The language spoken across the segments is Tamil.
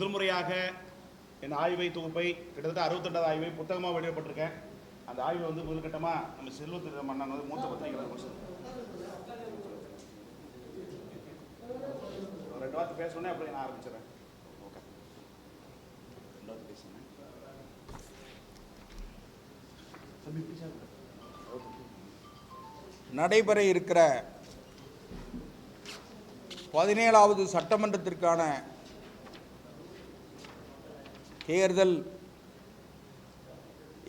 முதல் முறையாக என் ஆய்வை தொகுப்பை கிட்டத்தட்ட 62வது ஆய்வை புத்தகமாக வெளியிடப்பட்டிருக்கேன். அந்த ஆய்வை வந்து முதல்கட்டமாக நம்ம செல்வத்திரு மன்னன் வந்து மூத்த பத்திரிகையாளர் ரெண்டு வார்த்தை பேசணுன்னே அப்படியே நான் ஆரம்பிச்சிடறேன். ஓகே, ரெண்டு வார்த்தை பேசுகிறேன். நடைபெற இருக்கிற 17வது சட்டமன்றத்திற்கான தேர்தல்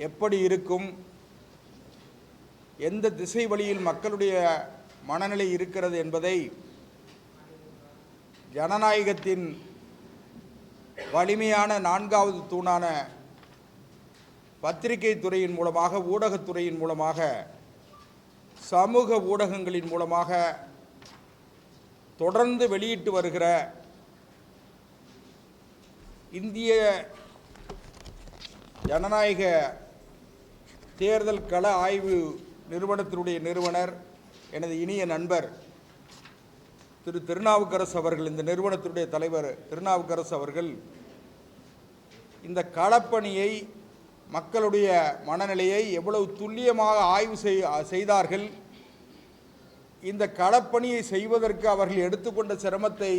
எப்படி இருக்கும், எந்த திசை வழியில் மக்களுடைய மனநிலை இருக்கிறது என்பதை ஜனநாயகத்தின் வலிமையான 4வது தூணான பத்திரிகை துறையின் மூலமாக, ஊடகத்துறையின் மூலமாக, சமூக ஊடகங்களின் மூலமாக தொடர்ந்து வெளியிட்டு வருகிற இந்திய ஜனநாயக தேர்தல் கள ஆய்வு நிறுவனத்தினுடைய நிறுவனர், எனது இனிய நண்பர் திரு திருநாவுக்கரசு அவர்கள், இந்த நிறுவனத்தினுடைய தலைவர் திருநாவுக்கரசு அவர்கள் இந்த களப்பணியை, மக்களுடைய மனநிலையை எவ்வளவு துல்லியமாக ஆய்வு செய்தார்கள். இந்த களப்பணியை செய்வதற்கு அவர்கள் எடுத்துக்கொண்ட சிரமத்தை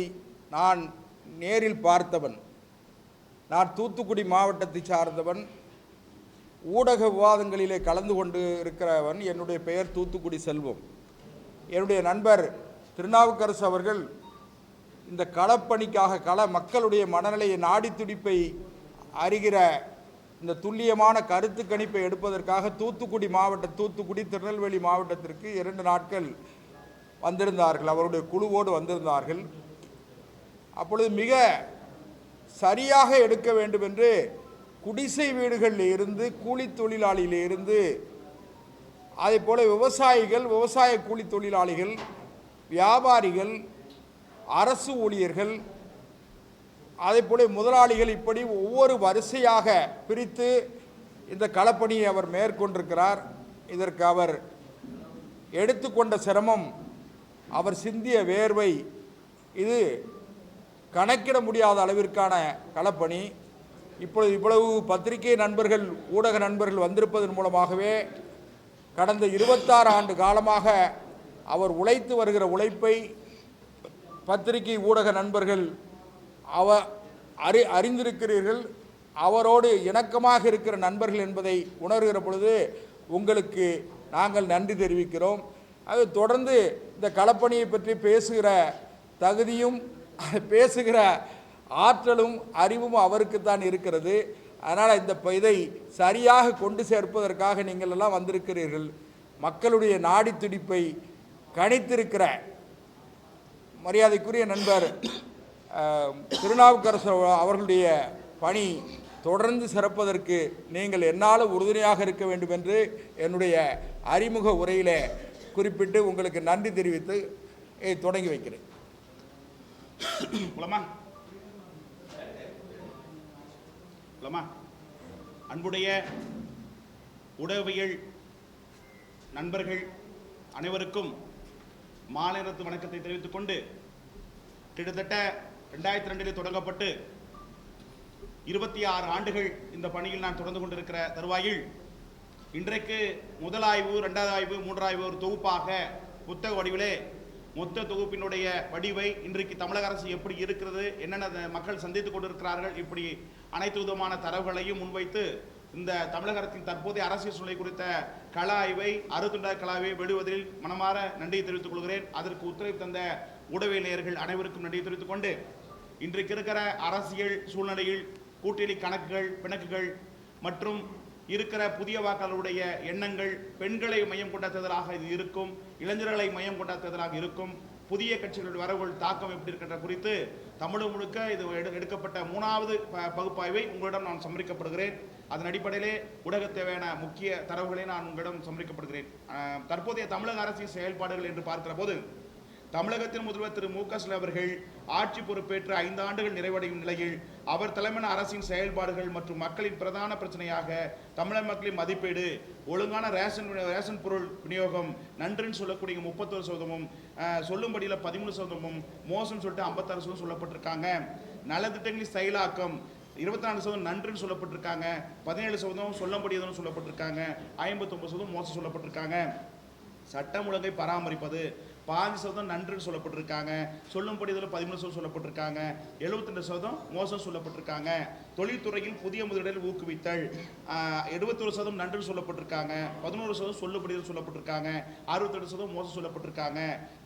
நான் நேரில் பார்த்தவன். நான் தூத்துக்குடி மாவட்டத்தை சார்ந்தவன், ஊடக விவாதங்களிலே கலந்து கொண்டு இருக்கிறவன். என்னுடைய பெயர் தூத்துக்குடி செல்வம். என்னுடைய நண்பர் திருநாவுக்கரசு அவர்கள் இந்த களப்பணிக்காக மக்களுடைய மனநிலையை, நாடி துடிப்பை அறிகிற இந்த துல்லியமான கருத்து கணிப்பை எடுப்பதற்காக தூத்துக்குடி திருநெல்வேலி மாவட்டத்திற்கு 2 நாட்கள் வந்திருந்தார்கள். அவருடைய குழுவோடு வந்திருந்தார்கள். அப்பொழுது மிக சரியாக எடுக்க வேண்டும் என்று குடிசை வீடுகளில் இருந்து, கூலி தொழிலாளியில் இருந்து, அதே போல விவசாயிகள், விவசாய கூலி தொழிலாளிகள், வியாபாரிகள், அரசு ஊழியர்கள், அதே போல முதலாளிகள், இப்படி ஒவ்வொரு வரிசையாக பிரித்து இந்த களப்பணியை அவர் மேற்கொண்டிருக்கிறார். இதற்கு அவர் எடுத்துக்கொண்ட சிரமம், அவர் சிந்திய வேர்வை, இது கணக்கிட முடியாத அளவிற்கான களப்பணி. இப்பொழுது இவ்வளவு பத்திரிகை நண்பர்கள், ஊடக நண்பர்கள் வந்திருப்பதன் மூலமாகவே கடந்த 26 ஆண்டு காலமாக அவர் உழைத்து வருகிற உழைப்பை பத்திரிகை ஊடக நண்பர்கள் அறிந்திருக்கிறீர்கள். அவரோடு இணக்கமாக இருக்கிற நண்பர்கள் என்பதை உணர்கிற பொழுது உங்களுக்கு நாங்கள் நன்றி தெரிவிக்கிறோம். அது தொடர்ந்து இந்த களப்பணியை பற்றி பேசுகிற தகுதியும், பேசுகிற ஆற்றலும், அறிவும் அவருக்குத்தான் இருக்கிறது. அதனால் இதை சரியாக கொண்டு சேர்ப்பதற்காக நீங்கள் எல்லாம் வந்திருக்கிறீர்கள். மக்களுடைய நாடி துடிப்பை கணித்திருக்கிற மரியாதைக்குரிய நண்பர் திருநாவுக்கரசு அவர்களுடைய பணி தொடர்ந்து சிறப்பதற்கு நீங்கள் என்னால் உறுதுணையாக இருக்க வேண்டும் என்று என்னுடைய அறிமுக உரையிலே குறிப்பிட்டு உங்களுக்கு நன்றி தெரிவித்து தொடங்கி வைக்கிறேன். அன்புடைய ஊடகவியல் நண்பர்கள் அனைவருக்கும் மாலை நேரத்து வணக்கத்தை தெரிவித்துக் கொண்டு, கிட்டத்தட்ட 2002 தொடங்கப்பட்டு 26 ஆண்டுகள் இந்த பணியில் நான் தொடர்ந்து கொண்டிருக்கிற தருவாயில் இன்றைக்கு முதல் ஆய்வு, 2வது ஆய்வு, 3வது ஆய்வு ஒரு தொகுப்பாக புத்தக வடிவிலே மொத்த தொகுப்பினுடைய வடிவை இன்றைக்கு தமிழக அரசு எப்படி இருக்கிறது, என்னென்ன மக்கள் சந்தித்துக் கொண்டிருக்கிறார்கள், இப்படி அனைத்து விதமான தரவுகளையும் முன்வைத்து இந்த தமிழக அரசின் தற்போதைய அரசியல் சூழலை குறித்த கள ஆய்வை, 62வது கள ஆய்வை வெளிவதில் மனமாற நன்றியை தெரிவித்துக் கொள்கிறேன். அதற்கு ஒத்துழைப்பு தந்த ஊடகவியலாளர்கள் அனைவருக்கும் நன்றியை தெரிவித்துக் கொண்டு, இன்றைக்கு இருக்கிற அரசியல் சூழ்நிலையில் கூட்டணி கணக்குகள், பிணக்குகள் மற்றும் இருக்கிற புதிய வாக்காளருடைய எண்ணங்கள் பெண்களை மையம் கொண்ட தேர்தலாக இது இருக்கும், இளைஞர்களை மையம் கொண்ட தேர்தலாக இருக்கும், புதிய கட்சிகளுடைய வரவுகள் தாக்கம் எப்படி இருக்கின்ற குறித்து தமிழகம் முழுக்க இது எடுக்கப்பட்ட 3வது பகுப்பாய்வை உங்களிடம் நான் சமர்ப்பிக்கப்படுகிறேன். அதன் அடிப்படையிலே ஊடக தேவையான முக்கிய தரவுகளை நான் உங்களிடம் சமர்ப்பிக்கப்படுகிறேன். தற்போதைய தமிழக அரசின் செயல்பாடுகள் என்று பார்க்கிற போது தமிழகத்தின் முதல்வர் திரு மு க ஸ்டாலின் அவர்கள் ஆட்சி பொறுப்பேற்று 5 ஆண்டுகள் நிறைவடையும் நிலையில் அவர் தலைமையிலான அரசின் செயல்பாடுகள் மற்றும் மக்களின் பிரதான பிரச்சனையாக தமிழக மக்களின் மதிப்பீடு, ஒழுங்கான ரேஷன் பொருள் விநியோகம், நன்றுன்னு சொல்லக்கூடிய 31%, சொல்லும்படியில் 13%, மோசம் சொல்லிட்டு 56% சொல்லப்பட்டிருக்காங்க. நலத்திட்டங்களின் செயலாக்கம் 24% நன்றுன்னு சொல்லப்பட்டிருக்காங்க, 17% சொல்ல முடியாதுன்னு சொல்லப்பட்டிருக்காங்க, 59% மோசம் சொல்லப்பட்டிருக்காங்க. சட்டம் ஒழுங்கை பராமரிப்பது 5% நன்றுன்னு சொல்லப்பட்டிருக்காங்க, சொல்லும்படி இதில் 13% சொல்லப்பட்டிருக்காங்க, 72% மோசம் சொல்லப்பட்டிருக்காங்க. தொழில்துறையில் புதிய முதலீடுகள் ஊக்குவித்தல் 71% நன்றுன்னு சொல்லப்பட்டிருக்காங்க, 11% சொல்லும்படி சொல்லப்பட்டிருக்காங்க, 68% மோசம் சொல்லப்பட்டிருக்காங்க.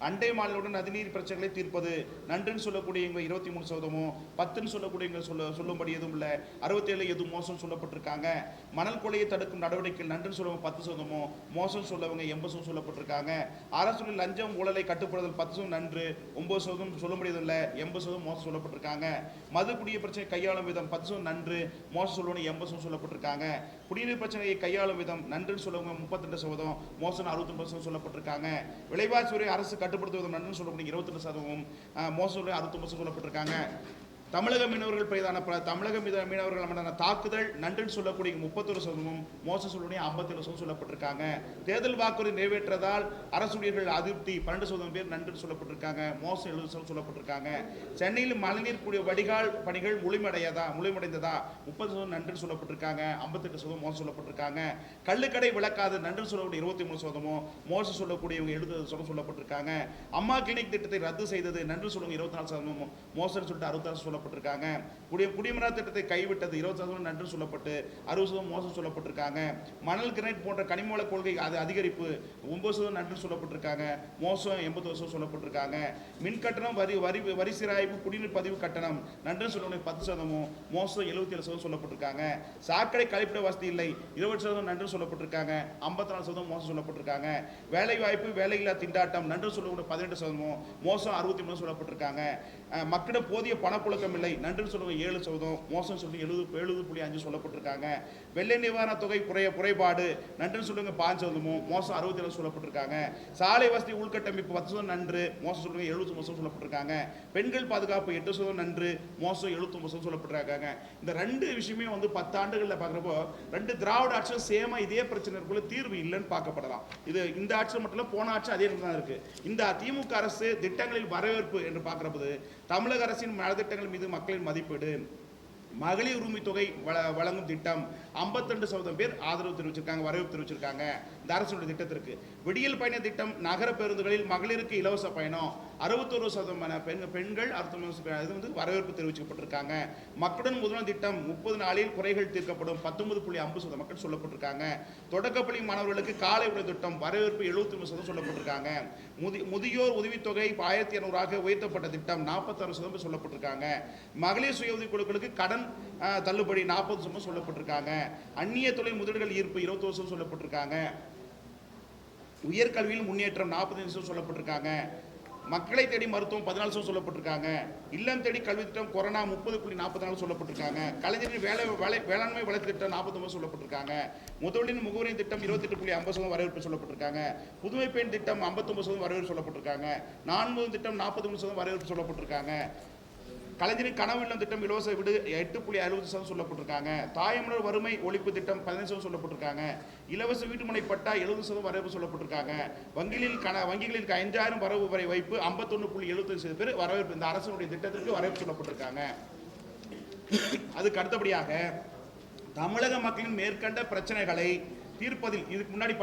அண்டை மாநிலங்களுடன் நதிநீர் பிரச்சனைகளை தீர்ப்பது நன்றுன்னு சொல்லக்கூடிய 23%, 10ன்னு சொல்லக்கூடிய சொல்லும்படி எதுவும் இல்லை, 67 எதுவும் மோசம் சொல்லப்பட்டிருக்காங்க. மணல் கொலையை தடுக்கும் நடவடிக்கைகள் நன்றுன்னு சொல்லவங்க 10%, மோசம் சொல்லவங்க 80% சொல்லப்பட்டிருக்காங்க. அரசு லஞ்சம் ஊழலை கட்டுப்படுதல் 10% நன்று, 9% சொல்ல முடியதில்லை, 80% மோசம் சொல்லப்பட்டிருக்காங்க. மது குடிய பிரச்சனை கையாளும் விதம் 10% நன்று, மோசம் சொல்லுவங்க 80% சொல்லப்பட்டிருக்காங்க. குடிநீர் பிரச்சனையை கையாளும் விதம் நன்றுன்னு சொல்லுவங்க 32%, மோசம் 69% சொல்லப்பட்டிருக்காங்க. விலைவாசி உரை அரசு கட்டுப்படுத்துவதும் நன்றுன்னு சொல்லக்கூடிய 22%, மோசம் 69% சொல்லப்பட்டிருக்காங்க. தமிழக மீனவர்கள் மீதான தாக்குதல் நன்றுன்னு சொல்லக்கூடிய 31%, மோசம் சொல்லக்கூடிய 57% சொல்லப்பட்டிருக்காங்க. தேர்தல் வாக்குறுதி நிறைவேற்றதால் அரசு ஊழியர்கள் அதிருப்தி 12% பேர் நன்றுன்னு சொல்லப்பட்டிருக்காங்க, மோசம் 70% சொல்லப்பட்டிருக்காங்க. சென்னையில் மழைநீர் கூடிய வடிகால் பணிகள் முழுமையடைந்ததா 30% நன்றுன்னு சொல்லப்பட்டிருக்காங்க, 58% மோசம் சொல்லப்பட்டிருக்காங்க. கள்ளுக்கடை விளக்காது நன்றுன்னு சொல்லக்கூடிய 23%, மோசம் சொல்லக்கூடியவங்க 70% சொல்லப்பட்டிருக்காங்க. அம்மா கிளினிக் திட்டத்தை ரத்து செய்தது நன்று சொல்லுங்க 24%, மோசம் சொல்லிட்டு 66% சொல்லப்பட்டிருக்காங்க. குடிமராமத்து திட்டத்தை கைவிட்டது 20% நன்று சொல்லப்பட்டு 60% மோசம் சொல்லப்பட்டிருக்காங்க. மணல் கிரைட் போன்ற கனிமவள கொள்கை அது அதிகரிப்பு 9% நன்று சொல்லப்பட்டிருக்காங்க, மோசம் 80% சொல்லப்பட்டிருக்காங்க. மின் கட்டணம் வரி சிராய்வு குடிநீர் பதிவு கட்டணம் நன்று சொல்லக்கூடிய 10%, மோசம் 77% சொல்லப்பட்டிருக்காங்க. சாக்கடை கழிப்பிட வசதி இல்லை 20% நன்று சொல்லப்பட்டிருக்காங்க, 54% மோசம் சொல்லப்பட்டிருக்காங்க. வேலை வாய்ப்பு வேலையில்லா திண்டாட்டம் நன்று சொல்லக்கூடிய 18%, மோசம் 63% சொல்லப்பட்டிருக்காங்க. மக்களிடம் போதிய பணப்புழக்கம் இல்லை நன்று சொல்லுங்க 7%, மோசம் சொல்லி 70.5 சொல்லப்பட்டிருக்காங்க. வெள்ளை நிவாரண தொகை குறைபாடு நன்று சொல்லுங்க 5%, மோசம் 67 சொல்லப்பட்டிருக்காங்க. சாலை வசதி உள்கட்டமைப்பு 10% நன்று, மோசம் சொல்லுங்க 70% சொல்லப்பட்டிருக்காங்க. பெண்கள் பாதுகாப்பு 8% நன்று, மோசம் 79% சொல்லப்பட்டிருக்காங்க. இந்த 2 விஷயமே 10 ஆண்டுகளில் பார்க்குறப்போ 2 திராவிட ஆட்சியும் சேமா இதே பிரச்சனைக்குள்ள தீர்வு இல்லைன்னு பார்க்கப்படலாம். இது இந்த ஆட்சி மட்டும் இல்லை, போன ஆட்சி அதே தான் இருக்கு. இந்த திமுக அரசு திட்டங்களில் வரவேற்பு என்று பார்க்கிறபோது தமிழக அரசின் நலத்திட்டங்கள் மீது மக்களின் மதிப்பீடு, மகளிர் உரிமை தொகை வழங்கும் திட்டம் 52% பேர் ஆதரவு தெரிவிச்சிருக்காங்க, வரவேற்பு தெரிவிச்சிருக்காங்க இந்த அரசுடைய திட்டத்திற்கு. விடியல் பயண திட்டம் நகர பேருந்துகளில் மகளிருக்கு இலவச பயணம் 61% பெண்கள் இது வரவேற்பு தெரிவிக்கப்பட்டிருக்காங்க. மக்களுடன் முதல்வர் திட்டம் 30 நாளில் குறைகள் தீர்க்கப்படும் 19.50% மக்கள் சொல்லப்பட்டிருக்காங்க. தொடக்கப்பள்ளி மாணவர்களுக்கு காலை உணவு திட்டம் வரவேற்பு 73% சொல்லப்பட்டிருக்காங்க. முதியோர் உதவித்தொகை 1200 உயர்த்தப்பட்ட திட்டம் 46% சொல்லப்பட்டிருக்காங்க. மகளிர் சுய உதவி குழுக்களுக்கு கடன் தள்ளுபடி 40% சொல்லப்பட்டிருக்காங்க. அந்நிய தொழில் முதலீடுகள் ஈர்ப்பு 20% சொல்லப்பட்டிருக்காங்க. உயர்கல்வியில் முன்னேற்றம் 45% சொல்லப்பட்டிருக்காங்க. மக்களை தேடி மருத்துவம் 14% சொல்லப்பட்டிருக்காங்க. இல்லம் தேடி கல்வி திட்டம் கொரோனா 30.44 சொல்லப்பட்டிருக்காங்க. கலைஞரின் வேளாண்மை வளர்ச்சி திட்டம் 49 சொல்லப்பட்டிருக்காங்க. முதலின் முகவரி திட்டம் 28.50 வரவேற்பு சொல்லப்பட்டிருக்காங்க. புதுமை பெண் திட்டம் 59% வரவேற்பு சொல்லப்பட்டிருக்காங்க. நான்கு திட்டம் 43% வரவேற்பு சொல்லப்பட்டிருக்காங்க. கலைஞரின் கனவு இல்லம் திட்டம் இலவச விடு 8.60% சொல்லப்பட்டிருக்காங்க. தாயமலர் வறுமை ஒழிப்பு திட்டம் 15% சொல்லப்பட்டிருக்காங்க. இலவச வீட்டுமனை பட்டா 70% வரவு சொல்லப்பட்டிருக்காங்க. வங்கிகளில் 5000 வரவு வரை வைப்பு 51.75 பேர் வரவேற்பு இந்த அரசுடைய திட்டத்திற்கு வரவேற்பு சொல்லப்பட்டிருக்காங்க. அதுக்கு அடுத்தபடியாக தமிழக மக்களின் மேற்கண்ட பிரச்சனைகளை தீர்ப்பதில் இதுக்கு முன்னாடி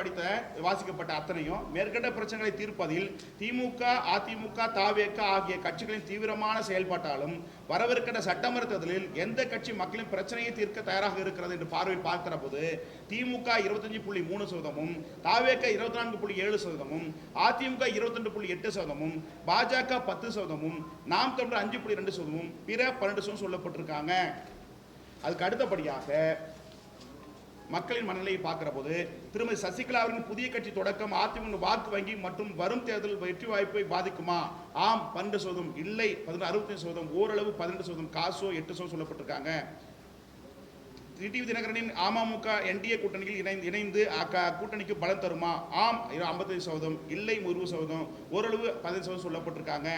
வாசிக்கப்பட்ட அத்தனையும் மேற்கண்ட பிரச்சனைகளை தீர்ப்பதில் திமுக, அதிமுக, தவேக ஆகிய கட்சிகளின் தீவிரமான செயல்பாட்டாலும் வரவிருக்கின்ற சட்டமன்ற தேர்தலில் எந்த கட்சி மக்களின் பிரச்சனையை தீர்க்க தயாராக இருக்கிறது என்று பார்வையில் பார்க்கிற போது திமுக 25.3%, தவேக 24.7%, அதிமுக 22.8%, பாஜக 10%, நாம் தமிழர் 5.2%, பிற 12% சொல்லப்பட்டிருக்காங்க. அதுக்கு அடுத்தபடியாக மக்களின் மனநிலையை பார்க்கிற போது திருமதி சசிகலாவின் புதிய கட்சி தொடக்கம் அதிமுக வாக்கு வங்கி மற்றும் வரும் தேர்தல் வெற்றி வாய்ப்பை பாதிக்குமா? ஆம் 12%, இல்லை 65%, ஓரளவு 12%, காசோ 8% சொல்லப்பட்டிருக்காங்க. டிடிவி தினகரனின் அமமுக என்டிஏ கூட்டணியில் இணைந்து கூட்டணிக்கு பலம் தருமா? ஆம் 55%, இல்லை 20%, ஓரளவு 15% சொல்லப்பட்டிருக்காங்க.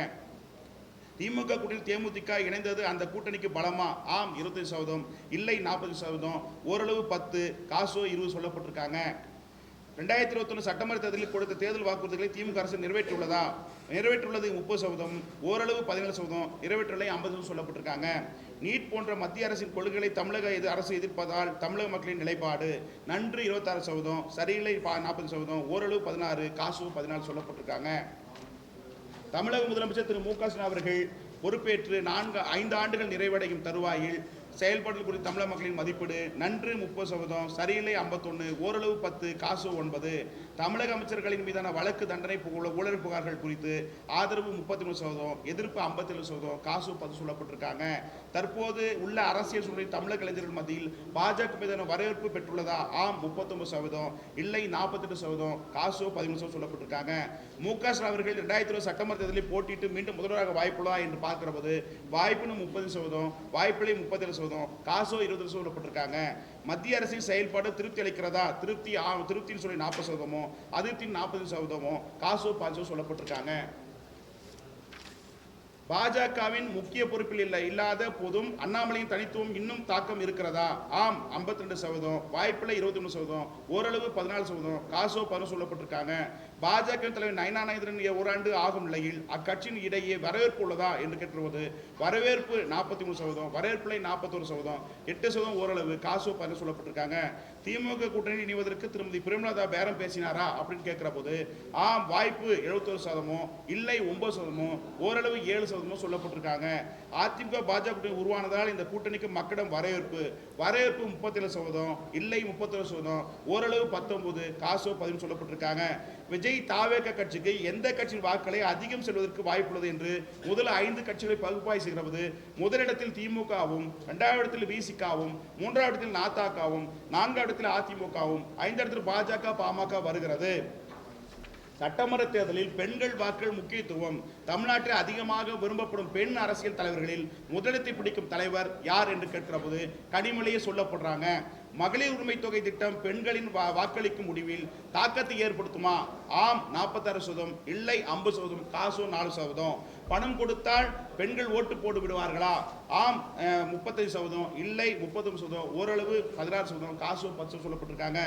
திமுக கூட்டணியில் தேமுதிக இணைந்தது அந்த கூட்டணிக்கு பலமா? ஆம் 25%, இல்லை 40%, ஓரளவு 10, காசோ 20 சொல்லப்பட்டிருக்காங்க. 2021 சட்டமன்ற தேர்தலில் கொடுத்த தேர்தல் வாக்குறுதிகளை திமுக அரசு நிறைவேற்றியுள்ளதா? நிறைவேற்றுள்ளது 30%, ஓரளவு 17%, நிறைவேற்றலை 50% சொல்லப்பட்டிருக்காங்க. நீட் போன்ற மத்திய அரசின் கொள்கைகளை தமிழக அரசு எதிர்ப்பதால் தமிழக மக்களின் நிலைப்பாடு. நன்று 26%, சரியில்லை 40%, ஓரளவு 16, காசு 14 சொல்லப்பட்டிருக்காங்க. தமிழக முதலமைச்சர் திரு மு.க. ஸ்டாலின் அவர்கள் பொறுப்பேற்று 5 ஆண்டுகள் நிறைவடையும் தருவாயில் செயல்பாடுகள் குறித்து தமிழக மக்களின் மதிப்பீடு. நன்று 30%, சரியில்லை 51, ஓரளவு 10, காசு 9. தமிழக அமைச்சர்களின் மீதான வழக்கு தண்டனை ஊழல் புகார்கள் குறித்து ஆதரவு 33%, எதிர்ப்பு 57%, காசு 10 சொல்லப்பட்டிருக்காங்க. தற்போது உள்ள அரசியல் சூழலில் தமிழக இளைஞர்கள் மத்தியில் பாஜக மீதான வரவேற்பு பெற்றுள்ளதா? ஆம் 39%, இல்லை 48%, காசு 13% சொல்லப்பட்டிருக்காங்க. மு.க. ஸ்டாலின் அவர்கள் 2020 சட்டமன்ற தேர்தலில் போட்டியிட்டு மீண்டும் முதல்வராக வாய்ப்புள்ளதா என்று பார்க்கிற போது வாய்ப்புன்னு 30%, வாய்ப்பில்லை 37%, காசோ 20% சொல்லப்பட்டிருக்காங்க. மத்திய அரசின் செயல்பாடு திருப்தி அளிக்கிறதா? திருப்தின்னு சொல்லி 40%, அதிருப்தி 40%, காசோ 5% சொல்லப்பட்டிருக்காங்க. பாஜகவின் முக்கிய பொறுப்பில் இல்லாத போதும் அண்ணாமலையின் தனித்துவம் இன்னும் தாக்கம் இருக்கிறதா? ஆம் 52%, வாய்ப்பில்லை 23%, ஓரளவு 14%, காசோ 10 சொல்லப்பட்டிருக்காங்க. பாஜக தலைவர் நயனா நாகேந்திரன் ஓராண்டு ஆகும் நிலையில் அக்கட்சியின் இடையே வரவேற்பு உள்ளதா என்று கேட்டுவது வரவேற்பு 43%, வரவேற்பில்லை 41%, 8% ஓரளவு, காசோ 10 சொல்லப்பட்டிருக்காங்க. திமுக கூட்டணி இணைவதற்கு திருமதி பிரேமலதா பேரம் பேசினாரா அப்படின்னு கேட்கிற போது ஆம் வாய்ப்பு 71%, இல்லை 9%, ஓரளவு 7% சொல்லப்பட்டிருக்காங்க. அதிமுக பாஜக கூட்டணி உருவானதால் இந்த கூட்டணிக்கு மக்களிடம் வரவேற்பு 37%, இல்லை 31%, ஓரளவு 19, காசோ 10 சொல்லப்பட்டிருக்காங்க. விஜய் தாவேக கட்சிக்கு எந்த கட்சியின் வாக்களை அதிகம் செல்வதற்கு வாய்ப்புள்ளது என்று முதல் 5 கட்சிகளை பகுப்பாய்வு செய்கிறது. முதலிடத்தில் திமுகவும், 2வது இடத்தில் விசிகாவும், 3வது இடத்தில் நாதாகவும், 4வது இடத்தில் அதிமுகவும், 5வது இடத்தில் பாஜக பாமக வருகிறது. சட்டமன்ற தேர்தலில் பெண்கள் வாக்குகள் முக்கியத்துவம். தமிழ்நாட்டில் அதிகமாக விரும்பப்படும் பெண் அரசியல் தலைவர்களில் முதலிடத்தை பிடிக்கும் தலைவர் யார் என்று கேட்கிற போது கனிமொழியை சொல்லப்படுறாங்க. மகளிர் உரிமை தொகை திட்டம் பெண்களின் வாக்களிக்கும் முடிவில் தாக்கத்தை ஏற்படுத்துமா? ஆம் 46%, இல்லை 50%, காசு 4%. பணம் கொடுத்தால் பெண்கள் ஓட்டு போட்டு விடுவார்களா? ஆம் 35%, இல்லை 39%, ஓரளவு 16%, காசு 10% சொல்லப்பட்டிருக்காங்க.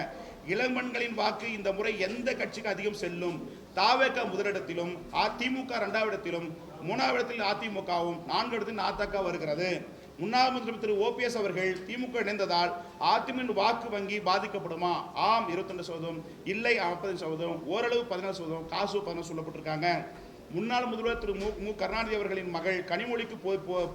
இளம்பெண்களின் வாக்கு இந்த முறை எந்த கட்சிக்கு அதிகம் செல்லும்? தாவேக முதலிடத்திலும், அதிமுக 2வது இடத்திலும், 3வது இடத்தில் அதிமுகவும், 4வது இடத்தில் நாதக வருகிறது. முன்னாள் முதலமைச்சர் திரு ஓபிஎஸ் அவர்கள் திமுக இணைந்ததால் அதிமுக வாக்கு வங்கி பாதிக்கப்படுமா? ஆம் 22%, இல்லை 50%, ஓரளவு 14%, காசு 10 சொல்லப்பட்டிருக்காங்க. முன்னாள் முதல்வர் திரு மு கருணாநிதி அவர்களின் மகள் கனிமொழிக்கு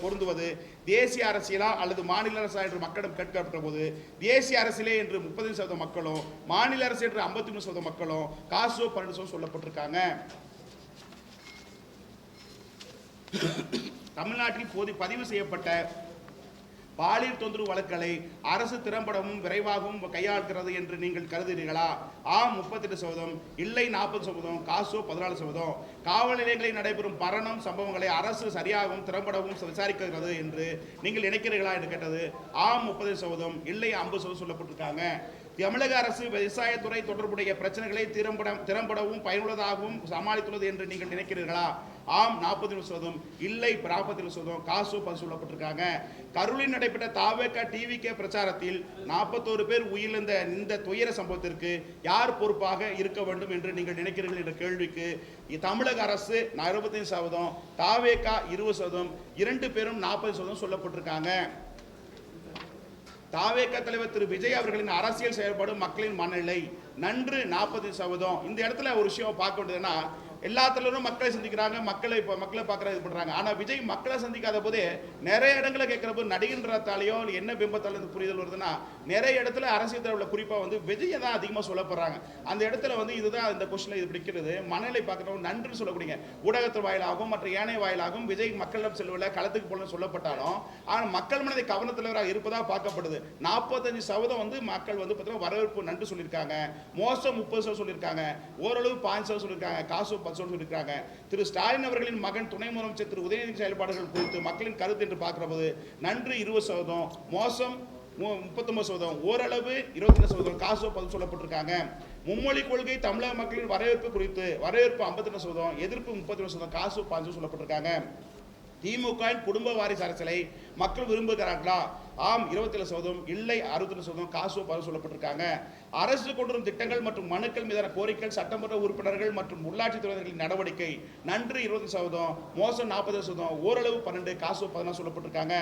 பொருந்துவது தேசிய அரசியலா அல்லது மாநில அரசா என்று மக்களிடம் கேட்கப்பட்ட போது தேசிய அரசியலே என்று 30% மக்களும், மாநில அரசு என்று 53% மக்களும், காசோ 12% சொல்லப்பட்டிருக்காங்க. தமிழ்நாட்டில் பதிவு செய்யப்பட்ட பாலியல் தொந்தரவு வழக்குகளை அரசு திறம்படவும் விரைவாகவும் கையாளுகிறது என்று நீங்கள் கருதுகிறீர்களா? ஆம் 38%, இல்லை 40%, காசோ 14%. காவல் நிலையங்களில் நடைபெறும் மரணம் சம்பவங்களை அரசு சரியாகவும் திறம்படவும் விசாரிக்கிறது என்று நீங்கள் நினைக்கிறீர்களா என்று கேட்டது ஆம் 30%, இல்லை 50% சொல்லப்பட்டிருக்காங்க. தமிழக அரசு விவசாயத்துறை தொடர்புடைய பிரச்சனைகளை திறம்படவும் பயனுள்ளதாகவும் சமாளித்துள்ளது என்று நீங்கள் நினைக்கிறீர்களா? ஆம் 40%, இல்லை 40%, காசு 10 சொல்லப்பட்டிருக்காங்க. கரூரில் நடைபெற்ற தாவேக டிவிகே பிரச்சாரத்தில் 41 பேர் உயிரிழந்த இந்த துயர சம்பவத்திற்கு யார் பொறுப்பாக இருக்க வேண்டும் என்று நீங்கள் நினைக்கிறீர்கள் என்ற கேள்விக்கு தமிழக அரசு 25%, தாவேக 20%, 2 பேரும் 40% சொல்லப்பட்டிருக்காங்க. தாவேக தலைவர் திரு விஜய் அவர்களின் அரசியல் செயல்பாடு மக்களின் மனநிலை நன்று 40%. இந்த இடத்துல ஒரு விஷயம் பார்க்க வேண்டியதுன்னா எல்லா தலைவரும் மக்களை சந்திக்கிறாங்க, மக்களை பார்க்குற இது பண்ணுறாங்க. ஆனால் விஜய் மக்களை சந்திக்காத போதே நிறைய இடங்களை கேட்குறப்போ நடிகன்றத்தாலேயோ என்ன பிம்பத்தாலும் புரிதல் வருதுன்னா நிறைய இடத்துல அரசியல் தலைவர்கள் குறிப்பாக விஜயை தான் அதிகமாக சொல்லப்படுறாங்க. அந்த இடத்துல இதுதான் இந்த கொஸ்டினில் இது பிடிக்கிறது. மனநிலை பார்க்குறவங்க நன்று சொல்லக்கூடிய ஊடகத்தின் வாயிலாகவும் மற்ற ஏனைய வாயிலாகவும் விஜய் மக்களிடம் செல்வதில் களத்துக்கு போல சொல்லப்பட்டாலும் ஆனால் மக்கள் மனதை கவன தலைவராக இருப்பதாக பார்க்கப்படுது. 45% மக்கள் பார்த்தீங்கன்னா வரவேற்பு நன்று சொல்லியிருக்காங்க, மோசம் 30% சொல்லியிருக்காங்க, ஓரளவு 5% சொல்லியிருக்காங்க, காசு 10% சொல்லியிருக்காங்க. திரு ஸ்டாலின் அவர்களின் மகன் துணை முதலமைச்சர் திரு உதயநிதி செயல்பாடுகள் குறித்து மக்களின் கருத்து என்று பார்க்கிற போது நன்று 20%, மோசம் 39%, ஓரளவு 22%, காசோ 10 சொல்லப்பட்டிருக்காங்க. மும்மொழி கொள்கை தமிழக மக்களின் வரவேற்பு குறித்து வரவேற்பு 52%, எதிர்ப்பு 31%, காசு 15 சொல்லப்பட்டிருக்காங்க. திமுக குடும்ப வாரிசு அரசியலை மக்கள் விரும்புகிறார்களா? ஆம் 27%, இல்லை 62%, காசு 10 சொல்லப்பட்டிருக்காங்க. அரசு கொண்டுவரும் திட்டங்கள் மற்றும் மனுக்கள் மீதான கோரிக்கைகள், சட்டமன்ற உறுப்பினர்கள் மற்றும் உள்ளாட்சி துறைகளின் நடவடிக்கை நன்று 20%, மோசம் 40%, ஓரளவு 12, காசு 14 சொல்லப்பட்டிருக்காங்க.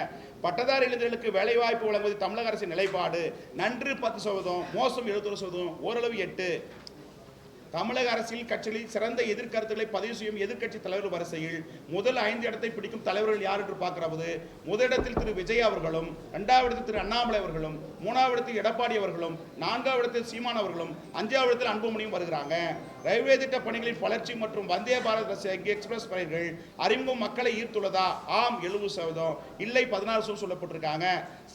பட்டதாரி இளைஞர்களுக்கு வேலைவாய்ப்பு வழங்குவது தமிழக அரசின் நிலைப்பாடு நன்று 10%, மோசம் 71%, ஓரளவு 8. தமிழக அரசியல் கட்சிகளில் சிறந்த எதிர்கருத்துக்களை பதிவு செய்யும் எதிர்க்கட்சி தலைவர் வரிசையில் முதல் 5 இடத்தை பிடிக்கும் தலைவர்கள் யார் என்று பார்க்கிறபோது முதலிடத்தில் திரு விஜய் அவர்களும், 2வது இடத்தில் திரு அண்ணாமலை அவர்களும், 3வது இடத்தில் எடப்பாடி அவர்களும், 4வது இடத்தில் சீமான் அவர்களும், 5வது இடத்தில் அன்புமணியும் வருகிறாங்க. ரயில்வே திட்ட பணிகளின் வளர்ச்சி மற்றும் வந்தே பாரத் எக்ஸ்பிரஸ் ரயில்கள் அறிமுகம் மக்களை ஈர்த்துள்ளதா? ஆம் 70%, இல்லை 16% சொல்லப்பட்டிருக்காங்க.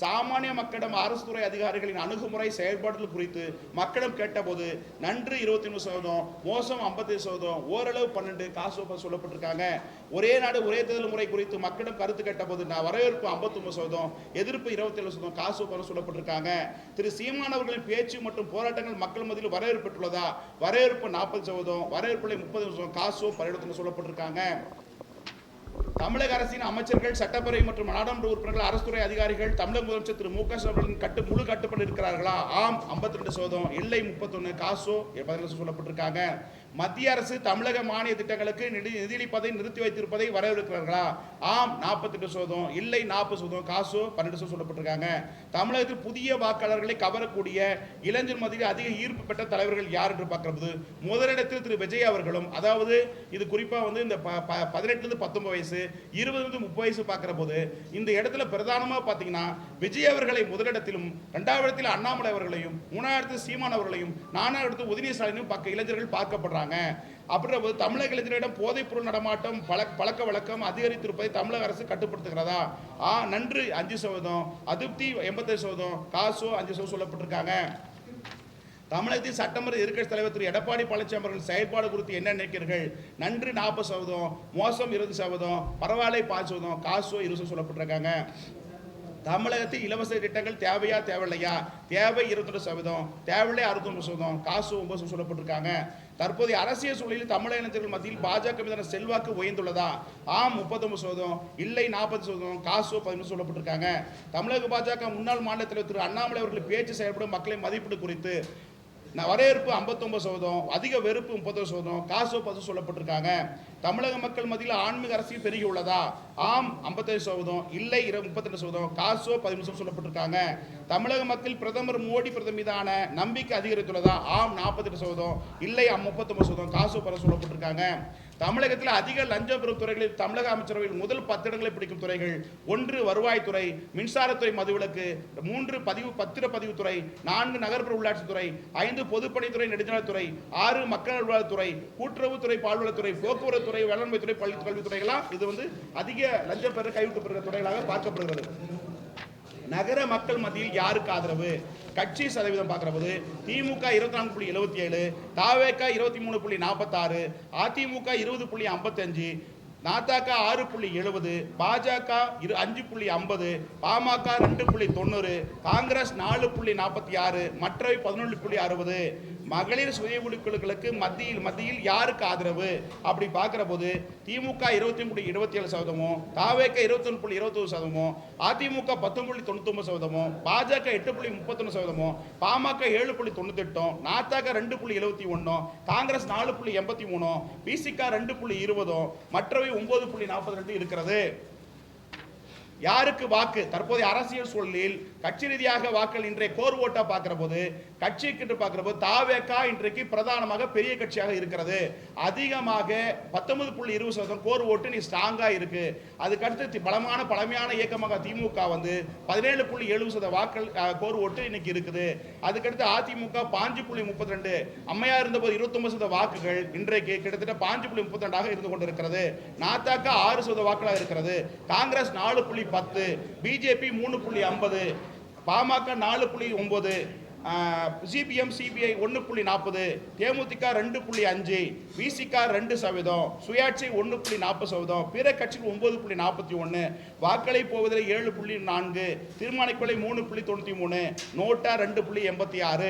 சாமானிய மக்களிடம் அரசு துறை அதிகாரிகளின் அணுகுமுறை செயல்பாடுகள் குறித்து மக்களிடம் கேட்டபோது நன்று 23%, மோசம் 50%, ஓரளவு 12, காசு சொல்லப்பட்டிருக்காங்க. ஒரே நாடு ஒரே தேர்தல் முறை குறித்து மக்களிடம் கருத்து கேட்டபோது வரவேற்பு 59%, எதிர்ப்பு 27%, காசு சொல்லப்பட்டிருக்காங்க. திரு சீமான் அவர்களின் பேச்சு மற்றும் போராட்டங்கள் மக்கள் மத்தியில் வரவேற்பு பெற்றுள்ளதா? வரவேற்பு 40%, வரவேற்பு 30%, காசு 12 சொல்லப்பட்டிருக்காங்க. தமிழக அரசின் அமைச்சர்கள், சட்டப்பேரவை மற்றும் நாடாளுமன்ற உறுப்பினர்கள், அரசு துறை அதிகாரிகள் தமிழக முதலமைச்சர் திரு மு.க. ஸ்டாலின் முழு கட்டுப்பாடு இருக்கிறார்களா? ஆம் 52%, இல்லை 31, காசோ 15 சொல்லப்பட்டிருக்காங்க. மத்திய அரசு தமிழக மானிய திட்டங்களுக்கு நிதியளிப்பதை நிறுத்தி வைத்திருப்பதை வரவேற்கிறார்களா? ஆம் 48%, இல்லை 40%, காசோ 12 சொல்லப்பட்டிருக்காங்க. தமிழகத்தில் புதிய வாக்காளர்களை கவரக்கூடிய இளைஞர் மத்தியில் அதிக ஈர்ப்பு பெற்ற தலைவர்கள் யார் என்று பார்க்கிறது முதலிடத்தில் திரு விஜய் அவர்களும், அதாவது இது குறிப்பா இந்த 18 19 வயசு 20 30 வயசு பார்க்கிற போது இந்த இடத்துல பிரதானமா பாத்தீங்கன்னா விஜய் அவர்களை முதலிடத்திலும், 2வது இடத்தில் அண்ணாமலை அவர்களையும், 3வது இடத்தில் சீமான் அவர்களையும், 4வது இடத்தில் உதயநிதி ஸ்டாலினும் இளைஞர்கள் பார்க்கப்படுறாங்க. அப்படின்ற போது தமிழக இளைஞர்களிடம் போதைப் பொருள் நடமாட்டம் பழக்க வழக்கம் அதிகரித்திருப்பதை தமிழக அரசு கட்டுப்படுத்துகிறதா? நன்று 5%, அதிருப்தி 85%, காசோ 5% சொல்லப்பட்டிருக்காங்க. தமிழகத்தில் சட்டமன்ற எதிர்க்கட்சி தலைவர் திரு எடப்பாடி பழனிசாமி அவர்கள் செயல்பாடு குறித்து என்ன நினைக்கிறீர்கள்? நன்று 40%, மோசம் 20%, பரவாயில்லை 5%, காசோ 20% சொல்லப்பட்டிருக்காங்க. தமிழகத்தில் இலவச திட்டங்கள் தேவையா தேவையில்லையா? தேவை 22%, தேவையில்லை 61%, காசு 9% சொல்லப்பட்டிருக்காங்க. தற்போதைய அரசியல் சூழலில் தமிழக இளைஞர்கள் மத்தியில் பாஜக மீதான செல்வாக்கு உயர்ந்துள்ளதா? ஆம் 39%, இல்லை 40%, காசு 15% சொல்லப்பட்டிருக்காங்க. தமிழக பாஜக முன்னாள் மாநில தலைவர் திரு அண்ணாமலை அவர்கள் பேச்சு செயல்படும் மக்களை மதிப்பீடு குறித்து வரவேற்பு 59%, அதிக வெறுப்பு 30%, காசோ 10 சொல்லப்பட்டிருக்காங்க. தமிழக மக்கள் மத்தியில் ஆன்மீக அரசியல் பெருகி உள்ளதா? ஆம் 55%, இல்லை 32%, காசோ 13% சொல்லப்பட்டிருக்காங்க. தமிழக மக்கள் பிரதமர் மோடி பிரதமர் மீதான நம்பிக்கை அதிகரித்துள்ளதா? ஆம் 48%, இல்லை 39%, காசோ 10 சொல்லப்பட்டிருக்காங்க. தமிழகத்தில் அதிக லஞ்சம் பெறும் துறைகளில் தமிழக அமைச்சரவையில் முதல் 10 இடங்களை பிடிக்கும் துறைகள்: 1 வருவாய்த்துறை, மின்சாரத்துறை மதுவிலக்கு, 3 பத்திரப்பதிவுத்துறை, 4 நகர்ப்புற உள்ளாட்சித்துறை, 5 பொதுப்பணித்துறை நெடுஞ்சாலைத்துறை, 6 மக்கள் நல்வாழ்வுத்துறை, கூட்டுறவுத்துறை, பால்வளத்துறை, போக்குவரத்துறை, வேளாண்மைத்துறை, கல்வித்துறைகளாம் இது அதிக லஞ்சம் பெற கைவிட்டு பெறுகிற துறைகளாக பார்க்கப்படுகிறது. நகர மக்கள் மத்தியில் யாருக்கு ஆதரவு? கட்சி சதவீதம் பார்க்கிறபோது திமுக 24.77, தவேக 23.46, அதிமுக 20.55, நாதக 6.70, பாஜக 5.50, பாமக 2.90, காங்கிரஸ் 4.46, மற்றவை 11.60. மகளிர் சுய குழுக்களுக்கு மத்தியில் யாருக்கு ஆதரவு அப்படி பார்க்கிற போது திமுக 20.27%, தவேக 21.21%, அதிமுக 10.99%, பாஜக 8.31%, பாமக 7.98, நாதக 2.71, காங்கிரஸ் 4.83, பிசிக 2.20, மற்றவை 9.42 இருக்கிறது. யாருக்கு வாக்கு? தற்போதைய அரசியல் சூழலில் கட்சி ரீதியாக வாக்கள் இன்றைய கோர் ஓட்டா பார்க்கிற போது கட்சிக்கு பார்க்கிற போது தவேக இன்றைக்கு பிரதானமாக பெரிய கட்சியாக இருக்கிறது. அதிகமாக 19.20% கோர் ஓட்டு நீ ஸ்ட்ராங்கா இருக்கு. அதுக்கடுத்து பழமையான இயக்கமாக திமுக 17.70% வாக்கள் கோர் ஓட்டு இன்னைக்கு இருக்குது. அதுக்கடுத்து அதிமுக 5.32, அம்மையா இருந்தபோது 29% வாக்குகள் இன்றைக்கு கிட்டத்தட்ட 5.32 இருந்து கொண்டிருக்கிறது. நாதக 6% வாக்குகளாக இருக்கிறது. Congress 4.10, BJP 3.50, PMK 4.9, CPM CBI 1.40, தேமுதிக 2.5, விசிக 2%, சுயாட்சி 1.40%, பிற கட்சிகள் 9.41, வாக்களை போவதில் 7.4, தீர்மானிக்கொலை 3.93, நோட்டா 2.86.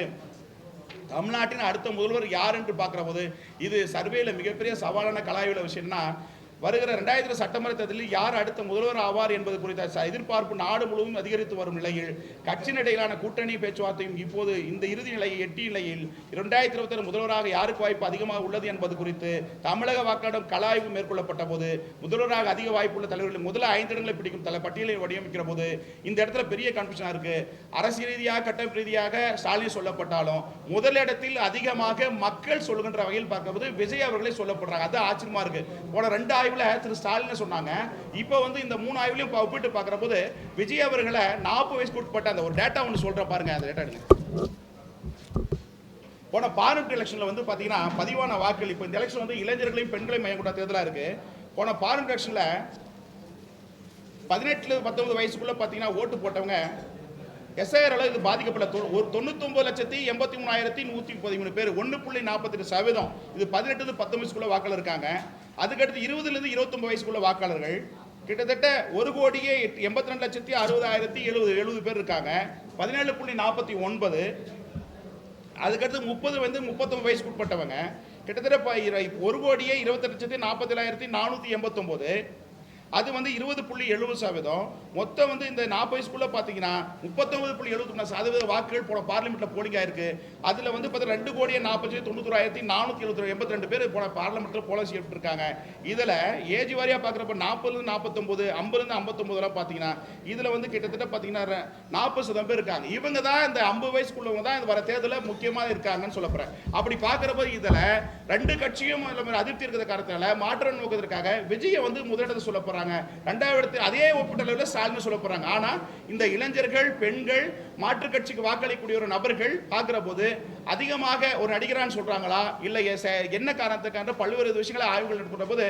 தமிழ்நாட்டின் அடுத்த முதல்வர் யார் என்று பார்க்கிற போது இது சர்வேல மிகப்பெரிய சவாலான கலாய்வுல விஷயம்னா, வருகிற 2000 சட்டமன்ற தேர்தலில் யார் அடுத்த முதல்வர் ஆவார் என்பது குறித்த எதிர்பார்ப்பு நாடு முழுவதும் அதிகரித்து வரும் நிலையில் கட்சியின் இடையிலான கூட்டணி பேச்சுவார்த்தையும் இப்போது இந்த இறுதி நிலையை எட்டிய நிலையில் 2026 முதல்வராக யாருக்கு வாய்ப்பு அதிகமாக உள்ளது என்பது குறித்து தமிழக வாக்காளர் கலாய்வு மேற்கொள்ளப்பட்ட போது முதல்வராக அதிக வாய்ப்புள்ள தலைவர்கள் முதல் 5 இடங்களை பிடிக்கும் பட்டியலை வடிவமைக்கிற போது இந்த இடத்துல பெரிய கன்ஃபியூஷனா இருக்கு. அரசியல் ரீதியாக கட்டமைப்பு ரீதியாக ஸ்டாலின் சொல்லப்பட்டாலும் முதலிடத்தில் அதிகமாக மக்கள் சொல்லுகின்ற வகையில் பார்க்கும்போது விஜய் அவர்களே சொல்லப்படுறாங்க. அது ஆச்சரியமா இருக்கு. போன 2 திரு ஸ்டாலின் சொன்னாங்க. இப்போ வந்து இந்த 3 ஆய்வுலையும் ஒப்பிட்டு பார்க்கிற போது விஜய் அவர்களை 40 வயசுக்கு உட்பட்ட அந்த ஒரு டேட்டா ஒன்று சொல்ற பாருங்க. அந்த டேட்டா எடுங்க. போன பார்லிமெண்ட் எலெக்ஷன்ல வந்து பாத்தீங்கன்னா பதிவான வாக்குகள், இப்போ இந்த எலெக்ஷன் வந்து இளைஞர்களையும் பெண்களையும் மையம் கொண்ட தேர்தலா இருக்கு. போன பார்லிமெண்ட் எலெக்ஷன்ல 18-19 வயசுக்குள்ள பாத்தீங்கன்னா ஓட்டு போட்டவங்க SIR இது பாதிக்கப்பட்ட ஒரு 99,83,113 பேர், 1.48%. இது 18-19 வயசுக்குள்ள வாக்காளர் இருக்காங்க. அதுக்கடுத்து 20 29 வயசுக்குள்ள வாக்காளர்கள் கிட்டத்தட்ட 1,82,60,070 பேர் இருக்காங்க, 17.49. அதுக்கடுத்து 30 வயசுக்கு உட்பட்டவங்க கிட்டத்தட்ட 1,28,47,489. அது வந்து 20.70%. மொத்தம் வந்து இந்த 40 வயசுக்குள்ள பாத்தீங்கன்னா 39.73% வாக்குகள் போன பார்லிமெண்ட்ல போலிங் ஆயிருக்கு. அதுல வந்து 2,40,91,482 பேர் போன பார்லிமெண்ட்ல போலிங் செய்யப்பட்டிருக்காங்க. இதுல ஏஜ் வாரியா பாக்குறப்ப 40-49, 50-59 பாத்தீங்கன்னா இதுல வந்து கிட்டத்தட்ட பாத்தீங்கன்னா 40% பேர் இருக்காங்க. இவங்க தான் இந்த 50 வயசுக்குள்ளவங்க தான் இந்த வர தேர்தல முக்கியமா இருக்காங்கன்னு சொல்ல போறேன். அப்படி பாக்குறப்ப இதுல 2 கட்சியும் அதிருப்தி இருக்கிற காரணத்தால மாற்றம் நோக்கத்திற்காக விஜயை வந்து முதலிடத்தை சொல்ல போறாங்க. 2வது இடத்தில் அதே ஒப்பீட்டளவில் ஸ்டாலின் சொல்ல போறாங்க. ஆனா இந்த இளைஞர்கள், பெண்கள், மாற்று கட்சிக்கு வாக்களிக்கக்கூடிய ஒரு நபர்கள் பார்க்கிற போது அதிகமாக ஒரு நடிகரான்னு சொல்றாங்களா இல்ல என்ன காரணத்துக்காக பல்வேறு விஷயங்களை ஆய்வுகள் நடத்துற போது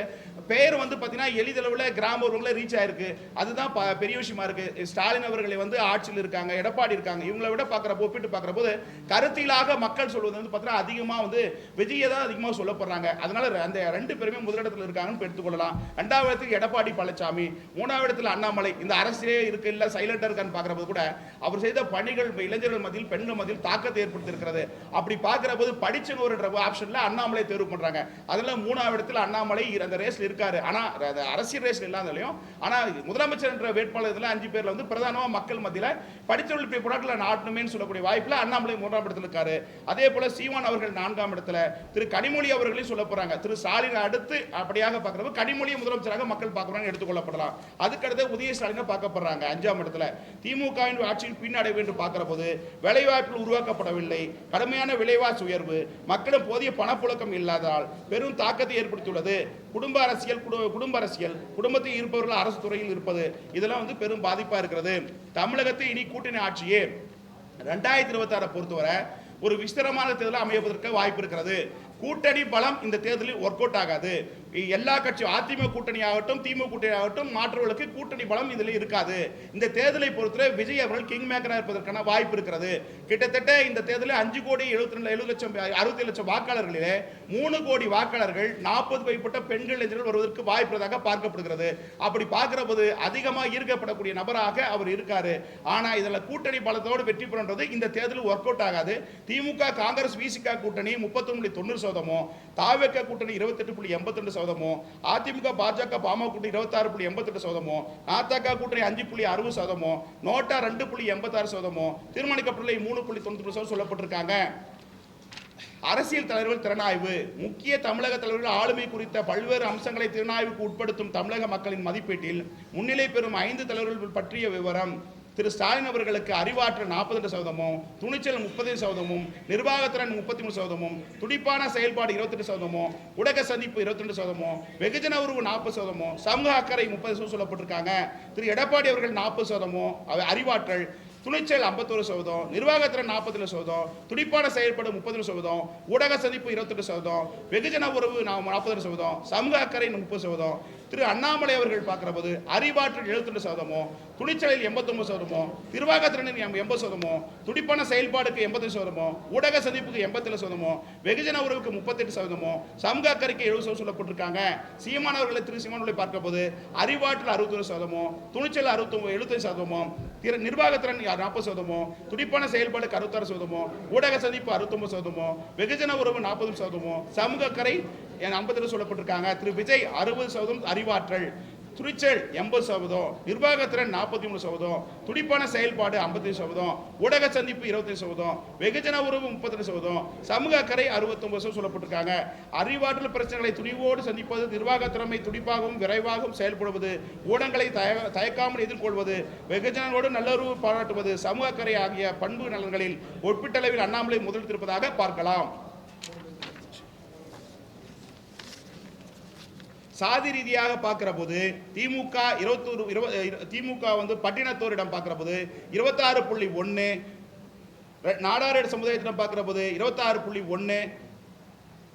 பெயர் வந்து பாத்தீங்கன்னா எளிதளவில் கிராமப்புறங்களில் ரீச் ஆயிருக்கு. அதுதான் பெரிய விஷயமா இருக்கு. ஸ்டாலின் அவர்களை வந்து ஆட்சியில் இருக்காங்க, எடப்பாடி இருக்காங்க, இவங்களை விட பார்க்குறப்போ ஒப்பிட்டு பார்க்குற போது கருத்திலாக மக்கள் சொல்வது வந்து பார்த்தீங்கன்னா அதிகமாக வந்து விஜயை தான் அதிகமாக சொல்லப்படுறாங்க. அதனால அந்த 2 பேருமே முதலிடத்தில் இருக்காங்கன்னு எடுத்துக்கொள்ளலாம். 2வது இடத்துக்கு எடப்பாடி பழனிசாமி, 3வது இடத்துல அண்ணாமலை. இந்த அரசியலே இருக்கு இல்ல சைலண்டா இருக்கான்னு பார்க்குற போது கூட அவர் செய்த பணிகள் இளைஞர்கள் மத்தியில், பெண்கள் மத்தியில் தாக்கத்தை ஏற்படுத்தி இருக்கிறது. அப்படி பார்க்கிற போது படிச்சவர்ன்ற ஆப்ஷன்ல அண்ணாமலை தேர்வு பண்றாங்க. அதனால 3வது இடத்துல அண்ணாமலை அந்த ரேஸ்ல இருக்காரு. ஆனா அரசியல் ரேஸ்ல இல்லாதலையும் ஆனா முதலமைச்சர் என்ற வேட்பாளர்ல 5 பேர்ல வந்து பிரதானமா மக்கள் மத்தியில படிச்சவர்கள் போராட்டல நாட்டணுமேன்னு சொல்லக்கூடிய வாய்ப்புல அண்ணாமலை 3ஆம் இடத்துல இருக்காரு. அதே போல சீமான் அவர்கள் 4ஆம் இடத்துல, திரு கனிமொழி அவர்களையும் சொல்ல போறாங்க. திரு ஸ்டாலின் அடுத்து அப்படியாக பார்க்கிறப்ப கனிமொழியை முதலமைச்சராக மக்கள் பார்க்கறாங்க எடுத்துக்கொள்ளப்படலாம். அதுக்கடுத்து உதய ஸ்டாலினை பார்க்கப்படுறாங்க 5ஆம் இடத்துல. திமுகவின் ஆட்சியில் பின்னடைவு என்று பார்க்கிற போது வேலைவாய்ப்புகள் உருவாக்கப்படவில்லை, கடுமையான விலைவாசி உயர்வு, மக்களும் போதிய பணப்புழக்கம் இல்லாததால் பெரும் தாக்கத்தை ஏற்படுத்தியுள்ளது. குடும்ப அரசியல், குடும்பத்தில் இருப்பவர்கள் அரசு துறையில் இருப்பது, இதெல்லாம் வந்து பெரும் பாதிப்பா இருக்கிறது. தமிழகத்தில் இனி கூட்டணி ஆட்சியே 2026 பொறுத்தவரை ஒரு விஸ்தரமான தேர்தல் அமைப்பதற்கு வாய்ப்பு இருக்கிறது. கூட்டணி பலம் இந்த தேர்தலில் ஒர்க் அவுட் ஆகாது. எல்லா கட்சி அதிமுக கூட்டணி ஆகட்டும், திமுக கூட்டணி ஆகட்டும், மாற்றவர்களுக்கு கூட்டணி பலம் இதில் இருக்காது. இந்த தேர்தலை பொறுத்தவரை விஜய் அவர்கள் கிங் மேக்கராக இருப்பதற்கான வாய்ப்பு இருக்கிறது. கிட்டத்தட்ட இந்த தேர்தலில் 5,72,60,00,000 வாக்காளர்களிலே 3 கோடி வாக்காளர்கள் 40 வயப்பட்ட பெண்கள் இளைஞர்கள் வருவதற்கு வாய்ப்பு இருப்பதாக பார்க்கப்படுகிறது. அப்படி பார்க்கிற போது அதிகமாக ஈர்க்கப்படக்கூடிய நபராக அவர் இருக்காரு. ஆனா இதில் கூட்டணி பலத்தோடு வெற்றி பெறுவது இந்த தேர்தலில் ஒர்க் அவுட் ஆகாது. திமுக, காங்கிரஸ், விசிக கூட்டணி 39.90%, தாவேக கூட்டணி 28.82%, அதிமுக, பாஜக, பாமக கூட்டணி 26.88%, நாதக கூட்டணி 5.60%, நோட்டா 2.86%, தீர்மானிக்கப்பட்டுள்ள 3.93% சொல்லப்பட்டிருக்காங்க. அரசியல் தலைவர்கள் திறனாய்வு. முக்கிய தமிழக தலைவர்கள் ஆளுமை குறித்த பல்வேறு அம்சங்களை திறனாய்வுக்கு உட்படுத்தும் தமிழக மக்களின் மதிப்பீட்டில் முன்னிலை பெறும் 5 தலைவர்கள் பற்றிய விவரம். திரு ஸ்டாலின் அவர்களுக்கு அறிவாற்றல் 42%, துணிச்சல் 30%, நிர்வாகத்திறன் 33%, துடிப்பான செயல்பாடு 28%, ஊடக சந்திப்பு 22%, வெகுஜன உறவு 40%, சமூக அக்கறை 30% சொல்லப்பட்டிருக்காங்க. திரு எடப்பாடி அவர்கள் 40%, அறிவாற்றல், துணிச்சல் 51%, நிர்வாகத்திறன் 47%, துடிப்பான செயல்பாடு 30%, ஊடக சந்திப்பு 28%, வெகுஜன உறவு 40%, சமூக அக்கறை 30%, திரு அண்ணாமலை அவர்கள் பார்க்கிற போது அறிவாற்றல் 72%, துணிச்சலில் 89%, நிர்வாகத்திறனில் 80%, துடிப்பான செயல்பாடுக்கு 85%, ஊடக சந்திப்புக்கு 87%, வெகுஜன உறவுக்கு 38%, சமூக அக்கறைக்கு 70% சொல்லப்பட்டிருக்காங்க. சீமான் அவர்களை திரு சீமான் பார்க்க போது அறிவாற்றல் 61%, துணிச்சல் 75%, நிர்வாகத்திறன் 40%, துடிப்பான செயல்பாடுக்கு 66%, ஊடக சந்திப்பு 69%, வெகுஜன உறவு 40%, சமூக அக்கறை 52 சொல்லப்பட்டிருக்காங்க. திரு விஜய் 60% அறிவாற்றல், துணிச்சல் 80%, நிர்வாகத்திறன் 43%, துடிப்பான செயல்பாடு 55%, ஊடக சந்திப்பு 25%, வெகுஜன உறவு 32%, சமூக அக்கறை 69% சொல்லப்பட்டிருக்காங்க. அறிவாற்றல் பிரச்சனைகளை துணிவோடு சந்திப்பது, நிர்வாக திறமை துடிப்பாகவும் விரைவாகவும் செயல்படுவது, ஊடகங்களை தயக்காமல் எதிர்கொள்வது, வெகுஜனோடு நல்லுறவு பாராட்டுவது, சமூக அக்கறை ஆகிய பண்பு நலன்களில் ஒப்பீட்டளவில் அண்ணாமலை முதலிட்டிருப்பதாக பார்க்கலாம். சாதி ரீதியாக பார்க்கிற போது திமுக பட்டினத்தோரிடம் பார்க்கிற போது 26.1, நாடார் சமுதாயத்திடம் பார்க்கிற போது 26.1,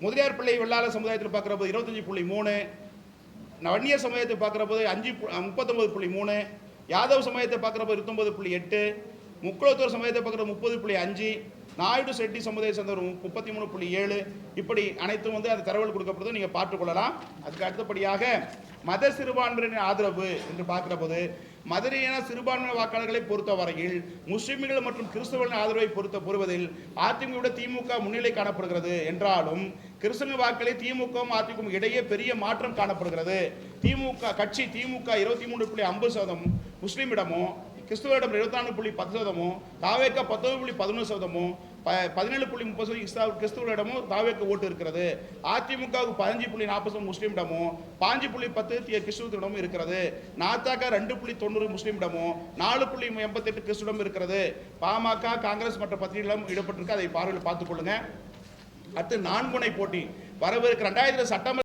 முதலியார் பிள்ளை வெள்ளாளர் சமுதாயத்தில் பார்க்கிற போது 25.3, வன்னியர் சமுதாயத்தை பார்க்கிற போது 39.3, யாதவ் சமுதாயத்தை பார்க்கிற போது 29.8, முக்குளத்தூர் சமுதாயத்தை பார்க்கிற 30.5, நாயுடு செட்டி சமுதாய சேர்ந்தவர் 33.7, இப்படி அனைத்தும் அந்த தரவுகள் கொடுக்கப்படுது, நீங்கள் பார்த்துக்கொள்ளலாம். அதுக்கு அடுத்தபடியாக மத சிறுபான்மையினர் ஆதரவு என்று பார்க்கிற போது மதுரையின சிறுபான்மையினர் வாக்காளர்களை பொறுத்தவரையில் முஸ்லிம்கள் மற்றும் கிறிஸ்தவர்களின் ஆதரவை பெறுவதில் அதிமுக திமுக முன்னிலை காணப்படுகிறது என்றாலும் கிறிஸ்தவ வாக்களில் திமுகவும் அதிமுக இடையே பெரிய மாற்றம் காணப்படுகிறது. திமுக 23.50% முஸ்லிமிடமும், கிறிஸ்துவரிடம் 24.10%, தாவேக்க 19.11%, 17.30% கிறிஸ்துவரிடமும் தாவேக்க ஓட்டு இருக்கிறது. அதிமுகவுக்கு 15.40% முஸ்லீமிடமும், 5.10% கிறிஸ்துவரிடமும் இருக்கிறது. நாத்தாக்க 2.90% முஸ்லீமிடமும், 4.88% கிறிஸ்துவிடம் இருக்கிறது. பாமக, காங்கிரஸ் மற்ற பத்திரிகைகளும் ஈடுபட்டிருக்கு, அதை பார்வையில் பார்த்துக் கொள்ளுங்க. அடுத்து 4 முனை போட்டி வரவிருக்கிற 2000 சட்டமன்ற